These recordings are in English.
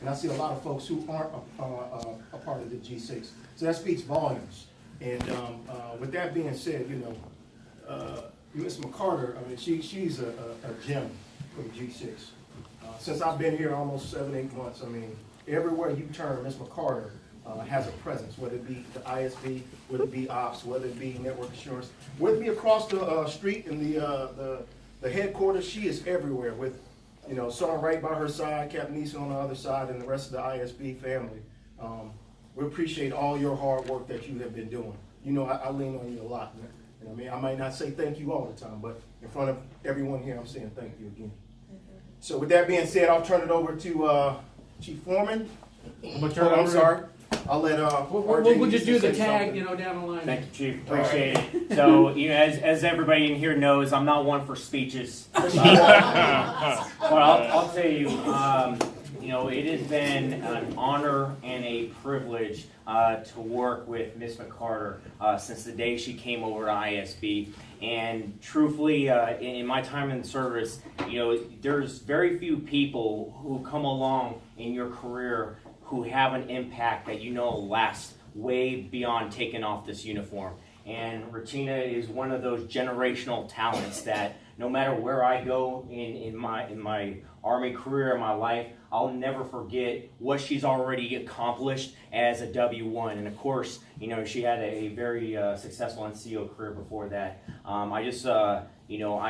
and I see a lot of folks who aren't a part of the G6. So that speaks volumes. And with that being said, you know, Ms. McCarter, I mean, she's a gem for the G6. Since I've been here almost 7, 8 months, I mean, everywhere you turn, Ms. McCarter has a presence, whether it be the ISB, whether it be ops, whether it be network assurance, whether it be across the street in the headquarters. She is everywhere with, you know, Sergeant right by her side, Captain Neeson on the other side, and the rest of the ISB family. We appreciate all your hard work that you have been doing. You know, I lean on you a lot. And I mean, I might not say thank you all the time, but in front of everyone here, I'm saying thank you again. So with that being said, I'll turn it over to Chief Foreman. I'm sorry. I'll let we'll just do the tag, something, you know, down the line. Thank you, Chief. Appreciate it. So, you know, as everybody in here knows, I'm not one for speeches. But I'll tell you, you know, it has been an honor and a privilege to work with Ms. McCarter since the day she came over to ISB. And truthfully, in my time in the service, you know, there's very few people who come along in your career who have an impact that you know lasts way beyond taking off this uniform. And Retina is one of those generational talents that no matter where I go in my Army career, in my life, I'll never forget what she's already accomplished as a W1. And of course, you know, she had a very successful NCO career before that. I just, you know,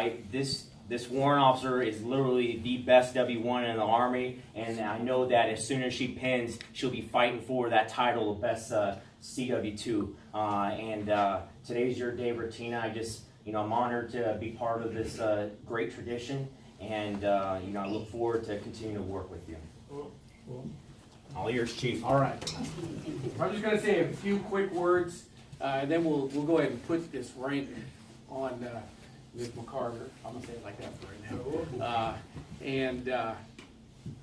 this warrant officer is literally the best W1 in the Army, and I know that as soon as she pins, she'll be fighting for that title of best CW2. And today's your day, Retina. I just, you know, I'm honored to be part of this great tradition, and you know, I look forward to continuing to work with you. All yours, Chief. All right. I'm just going to say a few quick words, and then we'll go ahead and put this rank on Ms. McCarter. I'm going to say it like that for right now.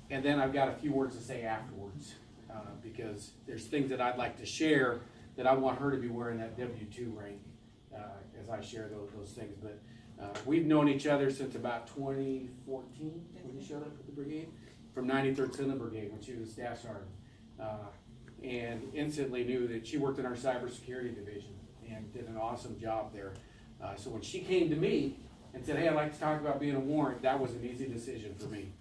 And then I've got a few words to say afterwards, because there's things that I'd like to share that I want her to be wearing that W2 rank as I share those things. But we've known each other since about 2014 when you showed up at the brigade, from 93rd Senate Brigade when she was staff sergeant, and instantly knew that she worked in our cybersecurity division and did an awesome job there. So when she came to me and said, hey, I'd like to talk about being a warrant, that was an easy decision for me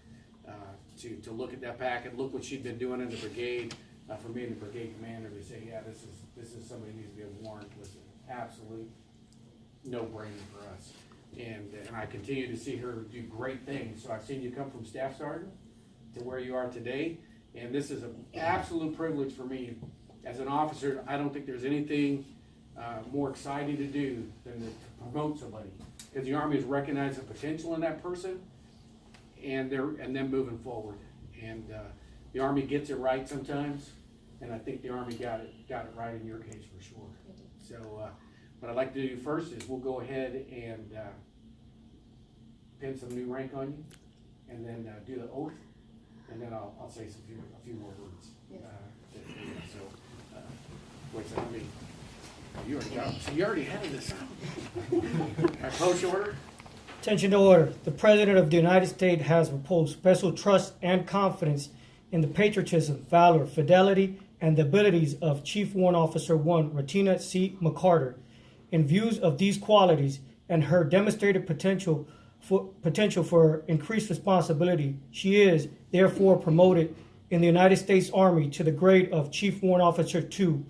to look at that packet, look what she'd been doing in the brigade. For me and the brigade commander to say, yeah, this is somebody who needs to be a warrant was an absolute no-brainer for us. And I continue to see her do great things. So I've seen you come from staff sergeant to where you are today, and this is an absolute privilege for me as an officer. I don't think there's anything more exciting to do than to promote somebody, because the Army has recognized the potential in that person, and them moving forward. And the Army gets it right sometimes, and I think the Army got it right in your case for sure. So what I'd like to do first is we'll go ahead and pin some new rank on you, and then do the oath, and then I'll say a few more words. Wait a second, you already got it. So you already had this. All right, post order. Attention to order. The President of the United States has reposed special trust and confidence in the patriotism, valor, fidelity, and the abilities of Chief Warrant Officer 1, Retina C. McCarter. In views of these qualities and her demonstrated potential for increased responsibility, she is therefore promoted in the United States Army to the grade of Chief Warrant Officer 2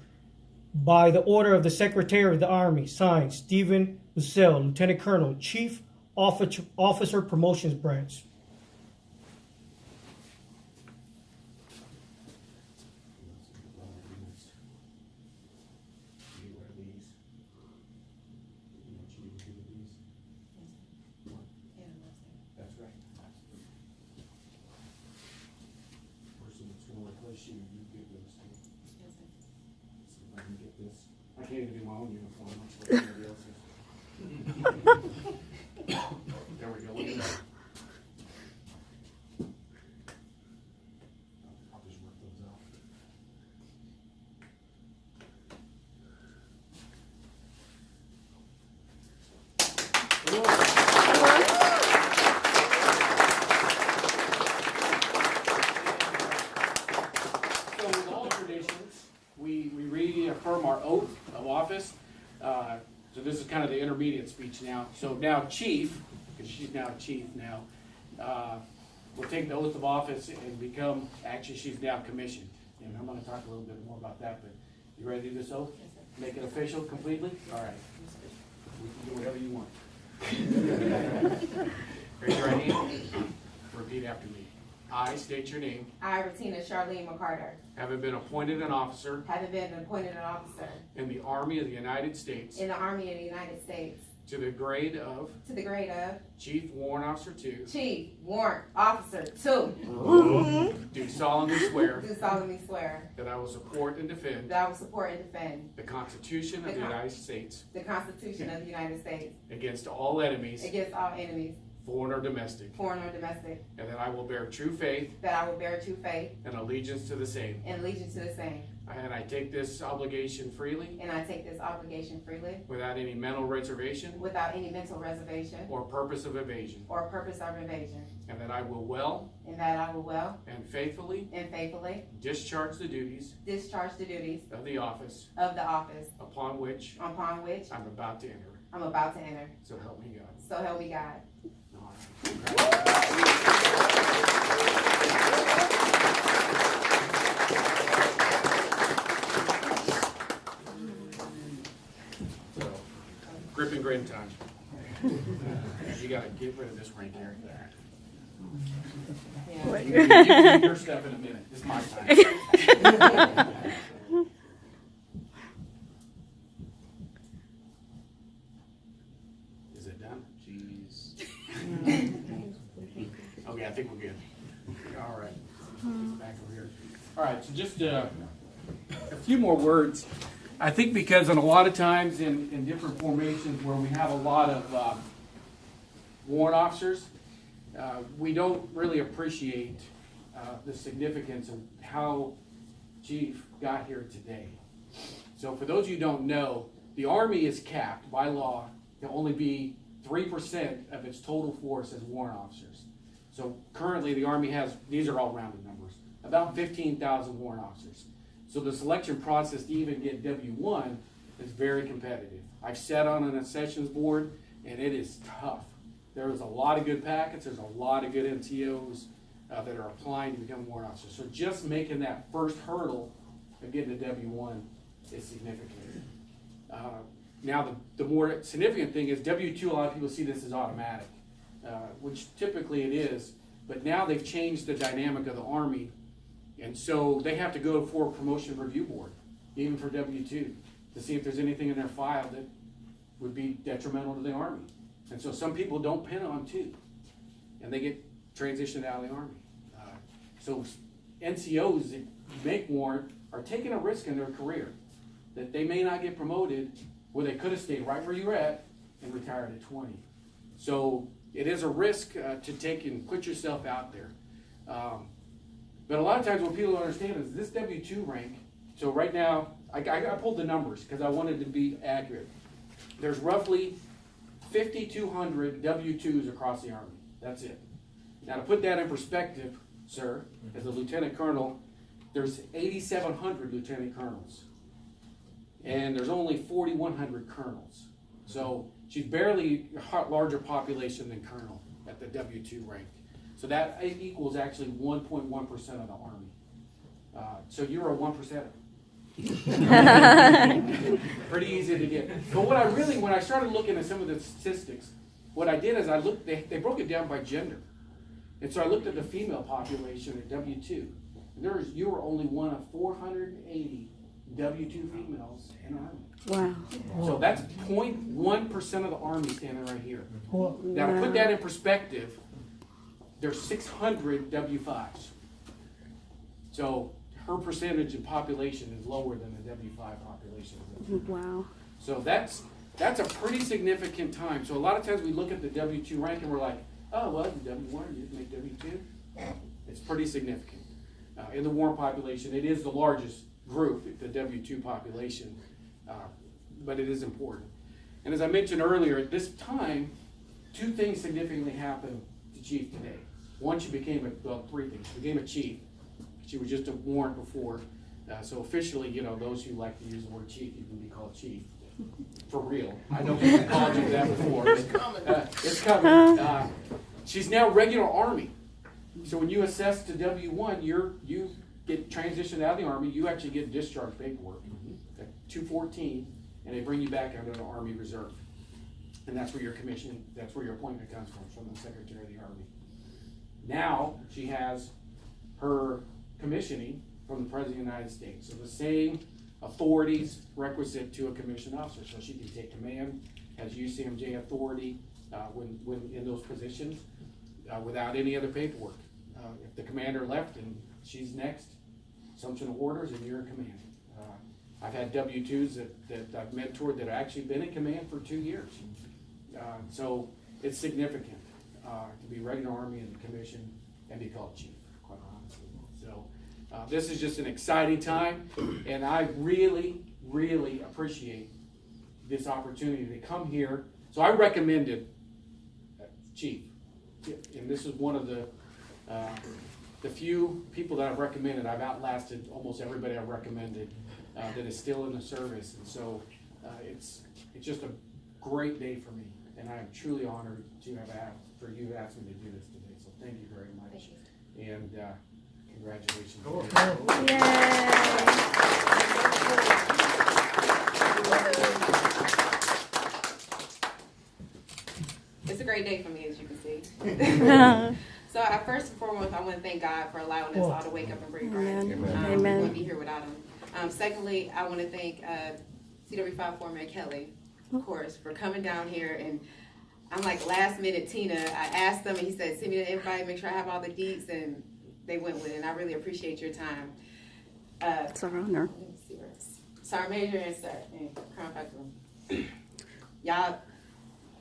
by the order of the Secretary of the Army, signed Stephen Bussell, Lieutenant Colonel, Chief Officer Promotions Branch. I can't even do my own uniform. I'm sure everybody else's. There we go. Look at that. I'll just work those out. affirm our oath of office. So this is kind of the intermediate speech now. So now Chief, because she's now Chief now, will take the oath of office and become, actually she's now commissioned. And I'm going to talk a little bit more about that, but you ready to do this oath? Make it official completely? All right. We can do whatever you want. Raise your right hand. Repeat after me. I state your name. I, Retina Charlene McCarter, Having been appointed an officer having been appointed an officer in the Army of the United States in the Army of the United States to the grade of to the grade of Chief Warrant Officer 2, Chief Warrant Officer 2, do solemnly swear do solemnly swear that I will support and defend that I will support and defend the Constitution of the United States the Constitution of the United States against all enemies, against all enemies, foreign or domestic, foreign or domestic, and that I will bear true faith that I will bear true faith and allegiance to the same. and allegiance to the same, And I take this obligation freely and I take this obligation freely without any mental reservation without any mental reservation or purpose of evasion, or purpose of evasion, and that I will well and that I will well and faithfully and faithfully discharge the duties discharge the duties of the office of the office upon which upon which I'm about to enter. I'm about to enter. So help me God. So help me God. All right. So, grip and grin time. You gotta get rid of this right there. Yeah. You can do your stuff in a minute. It's my time. Is it done? Jeez. Okay, I think we're good. All right. Back over here. All right, so just a few more words. I think because in a lot of times in different formations where we have a lot of warrant officers, we don't really appreciate the significance of how Chief got here today. So for those of you who don't know, the Army is capped by law to only be 3% of its total force as warrant officers. So currently the Army has, these are all rounded numbers, about 15,000 warrant officers. So the selection process to even get W1 is very competitive. I've sat on an accessions board and it is tough. There's a lot of good packets, there's a lot of good NCOs that are applying to become warrant officers. So just making that first hurdle of getting to W1 is significant. Now the more significant thing is W2, a lot of people see this as automatic, which typically it is, but now they've changed the dynamic of the Army, and so they have to go for a promotion review board, even for W2, to see if there's anything in their file that would be detrimental to the Army. And so some people don't pin on 2, and they get transitioned out of the Army. So NCOs that make warrant are taking a risk in their career that they may not get promoted where they could have stayed right where you're at and retired at 20. So it is a risk to take and put yourself out there. But a lot of times what people don't understand is this W2 rank, so right now, I pulled the numbers because I wanted to be accurate. There's roughly 5,200 W2s across the Army. That's it. Now to put that in perspective, sir, as a lieutenant colonel, there's 8,700 lieutenant colonels. And there's only 4,100 colonels. So she's barely a larger population than colonel at the W2 rank. So that equals actually 1.1% of the Army. So you're a 1%er. Pretty easy to get. But when I started looking at some of the statistics, what I did is they broke it down by gender. And so I looked at the female population at W2. And you were only one of 480 W2 females in the Army. Wow. So that's 0.1% of the Army standing right here. Well, Now to put that in perspective, there's 600 W5s. So her percentage in population is lower than the W5 population. Wow. So that's a pretty significant time. So a lot of times we look at the W2 rank and we're like, oh, well, the W1, you just make W2. It's pretty significant. In the warrant population, it is the largest group, the W2 population, but it is important. And as I mentioned earlier, at this time, 2 things significantly happened to Chief today. One, she became 3 things. She became a chief. She was just a warrant before. So officially, you know, those who like to use the word chief, you can be called chief. For real. I know people called you that before. It's coming. She's now regular Army. So when you assess to W1, you get transitioned out of the Army, you actually get discharge paperwork at 214, and they bring you back under the Army Reserve. And that's where your commission, that's where your appointment comes from the Secretary of the Army. Now, she has her commissioning from the President of the United States. So the same authorities requisite to a commissioned officer. So she can take command, has UCMJ authority when in those positions without any other paperwork. If the commander left and she's next, assumption of orders and you're in command. I've had W-2s that I've mentored that have actually been in command for 2 years. So it's significant to be regular Army and commission and be called chief, quite honestly. So this is just an exciting time, and I really, really appreciate this opportunity to come here. So I recommended chief, and this is one of the few people that I've recommended. I've outlasted almost everybody I've recommended that is still in the service, and so it's just a great day for me, and I am truly honored to have for you to ask me to do this today. So thank you very much, and congratulations. It's a great day for me, as you can see. So first and foremost, I want to thank God for allowing us all to wake up and breathe right. Amen. We wouldn't be here without him. Secondly, I want to thank CW5 Foreman Kelly, of course, for coming down here. And I'm like last minute Tina. I asked him and he said, send me the invite, make sure I have all the deets, and they went with it. And I really appreciate your time. It's our honor. Sergeant Major and Colonel Factor. Y'all,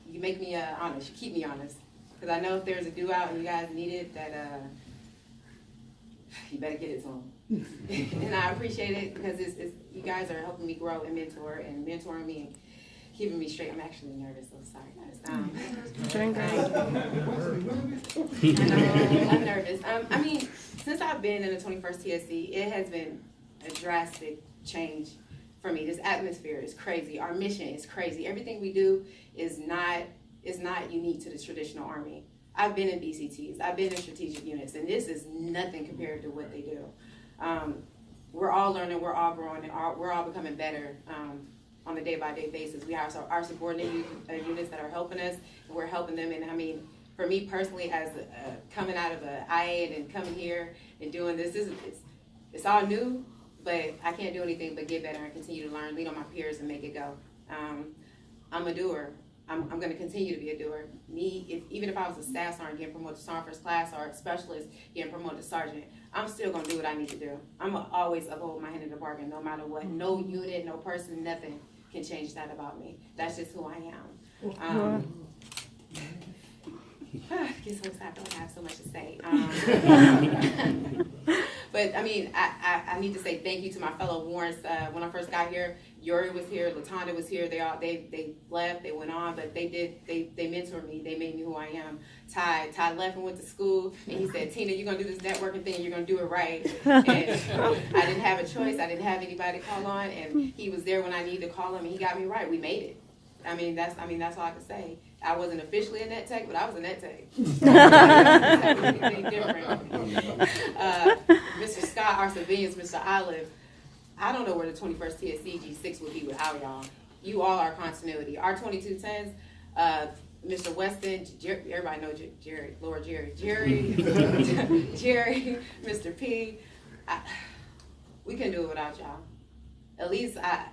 you make me honest. You keep me honest. Because I know if there's a due out and you guys need it, that you better get it to them. And I appreciate it because you guys are helping me grow and mentoring me and keeping me straight. I'm actually nervous, so sorry guys. Doing great. I'm nervous. I mean, since I've been in the 21st TSC, it has been a drastic change for me. This atmosphere is crazy. Our mission is crazy. Everything we do is not unique to the traditional Army. I've been in BCTs, I've been in strategic units, and this is nothing compared to what they do. We're all learning, we're all growing, and we're all becoming better on a day-by-day basis. We have our subordinate units that are helping us, and we're helping them. And I mean, for me personally, as coming out of an IA and coming here and doing this, it's all new, but I can't do anything but get better and continue to learn, lean on my peers, and make it go. I'm a doer. I'm going to continue to be a doer. Even if I was a staff sergeant getting promoted to sergeant first class or a specialist getting promoted to sergeant, I'm still going to do what I need to do. I'm going to always uphold my end of the bargain no matter what. No unit, no person, nothing can change that about me. That's just who I am. I get so excited when I have so much to say. But I mean, I need to say thank you to my fellow warrants. When I first got here, Yuri was here, Latanda was here. They left, they went on, but they mentored me. They made me who I am. Ty left and went to school, and he said, Tina, you're gonna do this networking thing. You're gonna do it right. And I didn't have a choice. I didn't have anybody to call on, and he was there when I needed to call him, and he got me right. We made it. I mean, that's all I can say. I wasn't officially a net tech, but I was a net tech. Anything different. Mr. Scott, our civilians, Mr. Olive, I don't know where the 21st TSC G6 would be without y'all. You all are continuity. Our 2210s, Mr. Weston, everybody knows Jerry, Lord Jerry, Jerry, Mr. P. We couldn't do it without y'all. At least I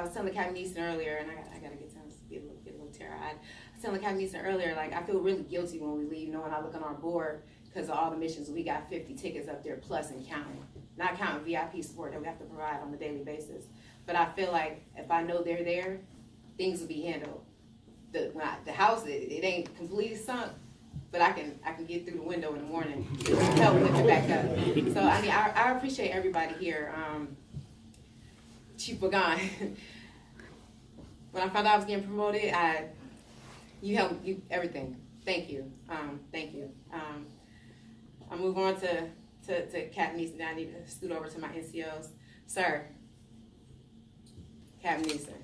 was telling Captain Easton earlier, and I gotta get to get a little tear-eyed. I was telling Captain Easton earlier, like, I feel really guilty when we leave, knowing I look on our board, because of all the missions, we got 50 tickets up there plus and counting. Not counting VIP support that we have to provide on a daily basis. But I feel like if I know they're there, things will be handled. The house, it ain't completely sunk, but I can get through the window in the morning to help lift it back up. So I mean, I appreciate everybody here. Chief Bagan, when I found out I was getting promoted, you helped everything. Thank you. Thank you. I'll move on to Captain Easton. I need to scoot over to my NCOs. Sir, Captain Neeson.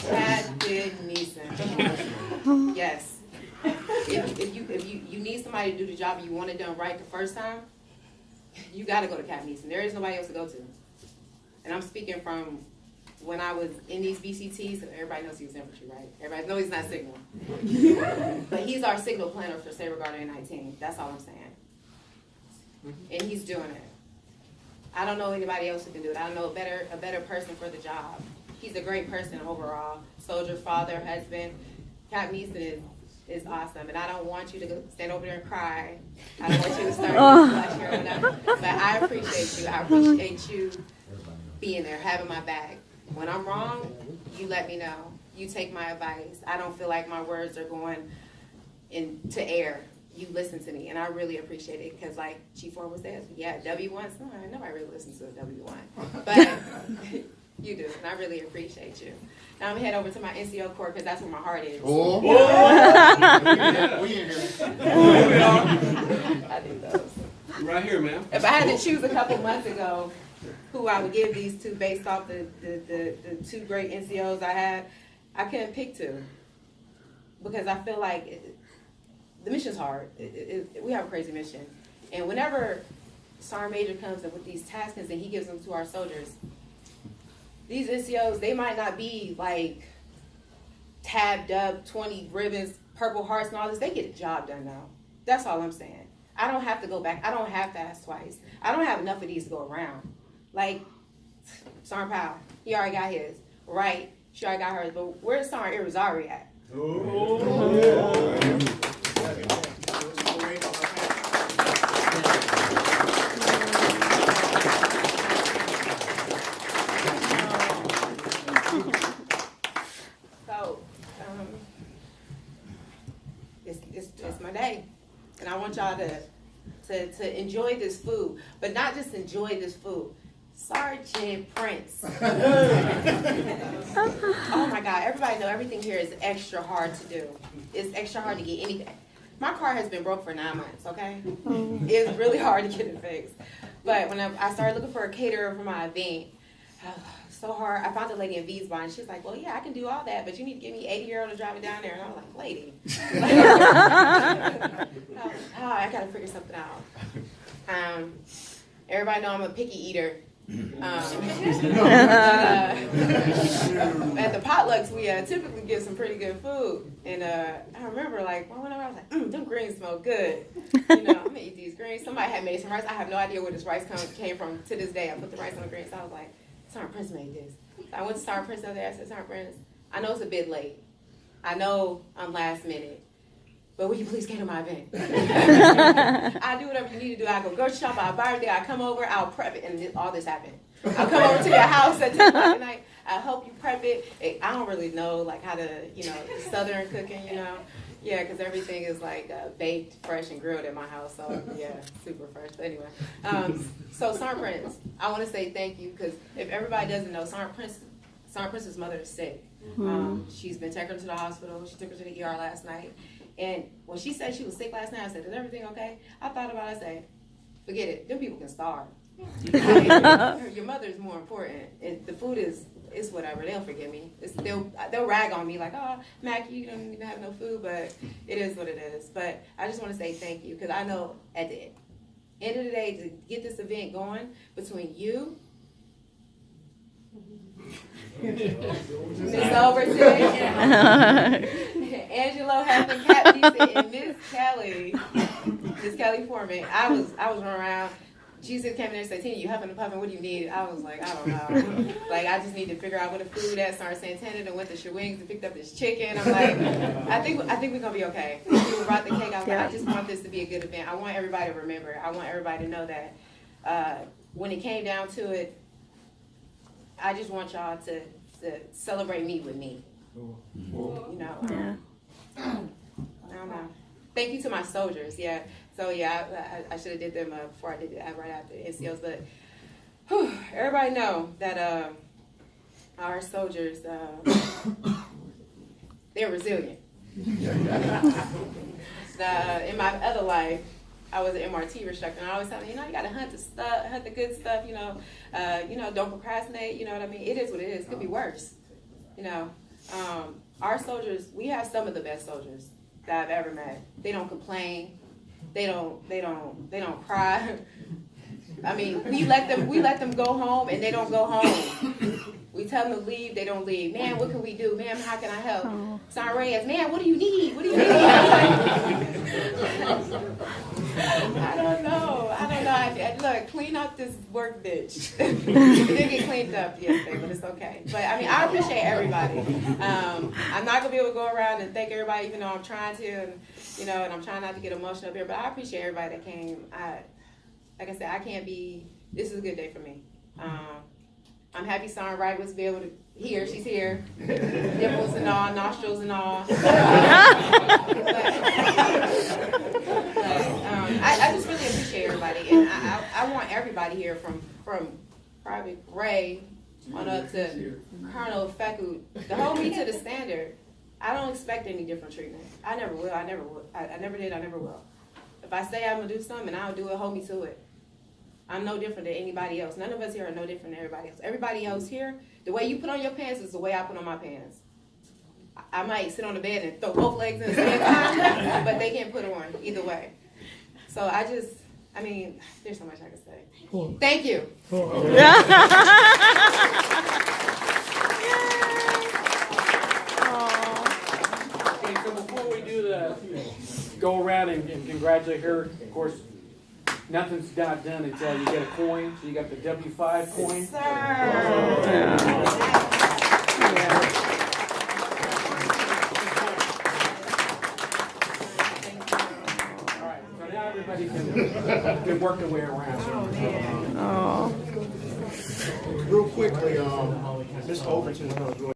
Captain Neeson. Yes. If you need somebody to do the job and you want it done right the first time, you got to go to Captain Neeson. There is nobody else to go to. And I'm speaking from when I was in these BCTs. Everybody knows he was infantry, right? Everybody knows he's not signal. But he's our signal planner for Sabre Garden 19. That's all I'm saying. And he's doing it. I don't know anybody else who can do it. I don't know a better person for the job. He's a great person overall. Soldier, father, husband. Captain Neeson is awesome. And I don't want you to go stand over there and cry. I don't want you to start blushing or whatever. But I appreciate you. I appreciate you being there, having my back. When I'm wrong, you let me know. You take my advice. I don't feel like my words are going into air. You listen to me, and I really appreciate it, because like Chief Ford was there, yeah, W1, nobody really listens to a W1, but you do, and I really appreciate you. Now I'm gonna head over to my NCO Corps, because that's where my heart is. Oh. We in here. I do those. Right here, ma'am. If I had to choose a couple months ago who I would give these to based off the two great NCOs I had, I couldn't pick two, because I feel like the mission's hard. We have a crazy mission. And whenever Sergeant Major comes up with these tasks and he gives them to our soldiers, these NCOs, they might not be like tabbed up, 20 ribbons, Purple Hearts and all this. They get the job done now. That's all I'm saying. I don't have to go back. I don't have to ask twice. I don't have enough of these to go around. Like, Sergeant Powell, he already got his. Right, she already got hers. But where's Sergeant Irizarry at? It's my day, and I want y'all to enjoy this food, but not just enjoy this food. Sergeant Prince. Oh my God, everybody know everything here is extra hard to do. It's extra hard to get anything. My car has been broke for 9 months, okay? It's really hard to get it fixed. But when I started looking for a caterer for my event, so hard. I found a lady in Wiesbaden, and she's like, well, yeah, I can do all that, but you need to give me 80-year-old to drive me down there. And I was like, lady. I got to figure something out. Everybody know I'm a picky eater. At the potlucks, we typically get some pretty good food. And I remember, like, whenever I was like, them greens smell good. You know, I'm going to eat these greens. Somebody had made some rice. I have no idea where this rice came from to this day. I put the rice on the greens. I was like, Sergeant Prince made this. So I went to Sergeant Prince the other day. I said, Sergeant Prince, I know it's a bit late. I know I'm last minute. But will you please come to my event? I'll do whatever you need to do. I'll go grocery shop, I'll buy everything, I'll come over, I'll prep it, and all this happened. I'll come over to your house at 10 o'clock at night, I'll help you prep it. I don't really know, like, how to, Southern cooking, Yeah, because everything is, like, baked, fresh, and grilled at my house, so, yeah, super fresh. But anyway, so Sergeant Prince, I want to say thank you, because if everybody doesn't know, Sergeant Prince's mother is sick. She's been taken to the hospital. She took her to the ER last night. And when she said she was sick last night, I said, is everything okay? I thought about it, I said, forget it. Them people can starve. Your mother is more important. The food is whatever. They'll forgive me. They'll rag on me like, oh, Mac, you don't even have no food, but it is what it is. But I just want to say thank you, because I know at the end of the day, to get this event going between you, Miss Overton, Angelo Heflin, Cap Decent, and Miss Kelly Foreman. I was running around. Jesus came in there and said, Tina, you huffing and puffing, what do you need? I was like, I don't know. Like, I just need to figure out what the food at. Started Santana and went to Shawings and picked up this chicken. I'm like, I think we're going to be okay. We brought the cake. I was like, I just want this to be a good event. I want everybody to remember. I want everybody to know that when it came down to it, I just want y'all to celebrate me with me. I don't know. Thank you to my soldiers. Yeah. So yeah, I should have did them before I did it right after the NCOs. But everybody know that our soldiers, they're resilient. In my other life, I was an MRT instructor, and I always tell them, you know, you gotta hunt the stuff, hunt the good stuff, you know, don't procrastinate, you know what I mean? It is what it is. It could be worse, you know. Our soldiers, we have some of the best soldiers that I've ever met. They don't complain. They don't cry. I mean, we let them go home, and they don't go home. We tell them to leave, they don't leave. Man, what can we do? Ma'am, how can I help? Sergeant Reyes, man, what do you need? What do you need? I don't know. Look, clean up this work bitch. It didn't get cleaned up yesterday, but it's okay. But I mean, I appreciate everybody. I'm not gonna be able to go around and thank everybody, even though I'm trying to, and you know, and I'm trying not to get emotional up here. But I appreciate everybody that came. Like I said, this is a good day for me. I'm happy Sergeant Wright was able to hear. She's here. Nipples and all, nostrils and all. I just really appreciate everybody. And I want everybody here from Private Ray on up to Colonel Feku to hold me to the standard. I don't expect any different treatment. I never will. I never did. I never will. If I say I'm going to do something and I'll do it, hold me to it. I'm no different than anybody else. None of us here are no different than everybody else. Everybody else here, the way you put on your pants is the way I put on my pants. I might sit on the bed and throw both legs in the same time, but they can't put on either way. So I mean, there's so much I can say. Cool. Thank you. Cool. Okay, so before we do the go around and congratulate her, of course, nothing's not done until you get a coin. So you got the W5 coin. All right, so now everybody can work their way around. Oh. Real quickly, Ms. Overton is going to